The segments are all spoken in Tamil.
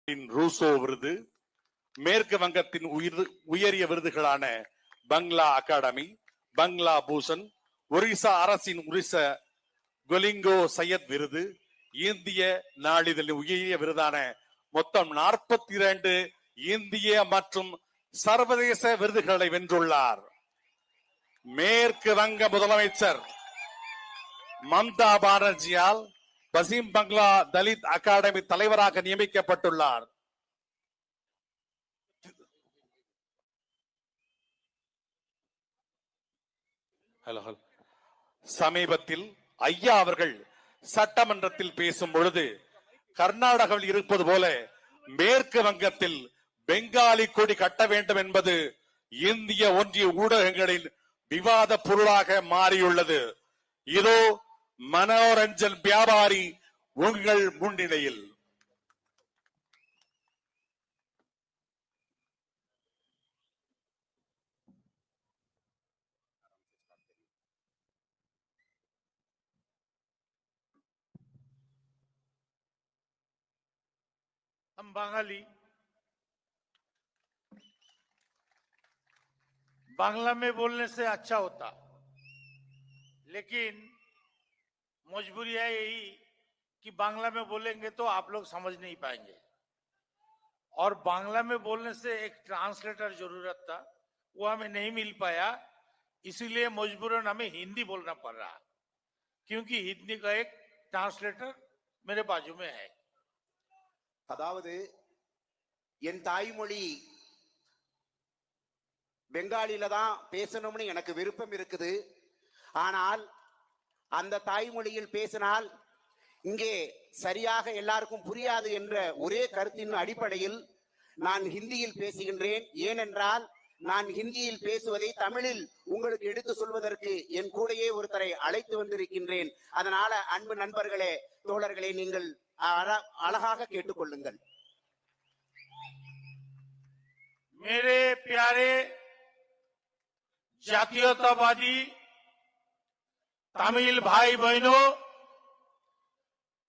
ரூசோ விருது, மேற்கு வங்கத்தின் உயரிய விருதுகளான பங்களா அகாடமி, பங்களா பூஷன், ஒரிசா அரசின் ஒரிசா கொலிங்கோ சையத் விருது, இந்திய நாளிதழின் உயரிய விருதான மொத்தம் 42 இந்திய மற்றும் சர்வதேச விருதுகளை வென்றுள்ளார். மேற்கு வங்க முதலமைச்சர் மம்தா பானர்ஜியால் பசிம் பங்களா தலித் அகாடமி தலைவராக நியமிக்கப்பட்டுள்ளார். சமீபத்தில் ஐயா அவர்கள் சட்டமன்றத்தில் பேசும் பொழுது கர்நாடகாவில் இருப்பது போல மேற்கு வங்கத்தில் பெங்காலி கொடி கட்ட வேண்டும் என்பது இந்திய ஒன்றிய ஊடகங்களின் விவாத பொருளாக மாறியுள்ளது. இதோ மனோரஞ்சன் வியாபாரி உங்கள் முன்னிலையில். हम बांगाली बांग्ला में बोलने से अच्छा होता, लेकिन मजबूरी है यही कि बांग्ला में बोलेंगे तो आप लोग समझ नहीं पाएंगे, और बांग्ला में बोलने से एक ट्रांसलेटर जरूरत था, वो हमें नहीं मिल पाया, इसीलिए मजबूरन हमें हिंदी बोलना पड़ रहा, क्योंकि हिंदी का एक ट्रांसलेटर मेरे बाजू में है. அதாவது என் தாய்மொழி பெங்காலில தான் பேசணும்னு எனக்கு விருப்பம் இருக்குது. ஆனால் அந்த தாய்மொழியில் பேசினால் இங்கே சரியாக எல்லாருக்கும் புரியாது என்ற ஒரே கருத்தின் அடிப்படையில் நான் ஹிந்தியில் பேசுகின்றேன். ஏனென்றால் நான் ஹிந்தியில் பேசுவதை தமிழில் உங்களுக்கு எடுத்து சொல்வதற்கு என் கூடையே ஒருத்தரை அழைத்து வந்திருக்கின்றேன். அதனால அன்பு நண்பர்களே, தோழர்களே, நீங்கள் அழகாக கேட்டுக்கொள்ளுங்கள். मेरे प्यारे जातीयतावादी तमिल भाई बहनों,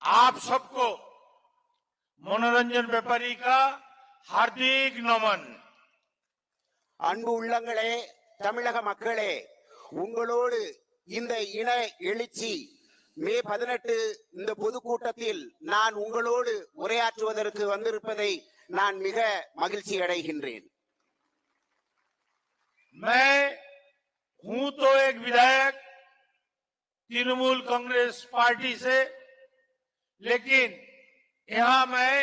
आप सबको मनोरंजन व्यापारी का हार्दिक नमन. அன்பு உள்ளங்களே, தமிழக மக்களே, உங்களோடு இந்த இன எழுச்சி மே 18 இந்த பொதுக்கூட்டத்தில் நான் உங்களோடு உரையாற்றுவதற்கு வந்திருப்பதை நான் மிக மகிழ்ச்சி அடைகின்றேன். मैं हूं तो एक विधायक तृणमूल कांग्रेस पार्टी से, लेकिन यहां मैं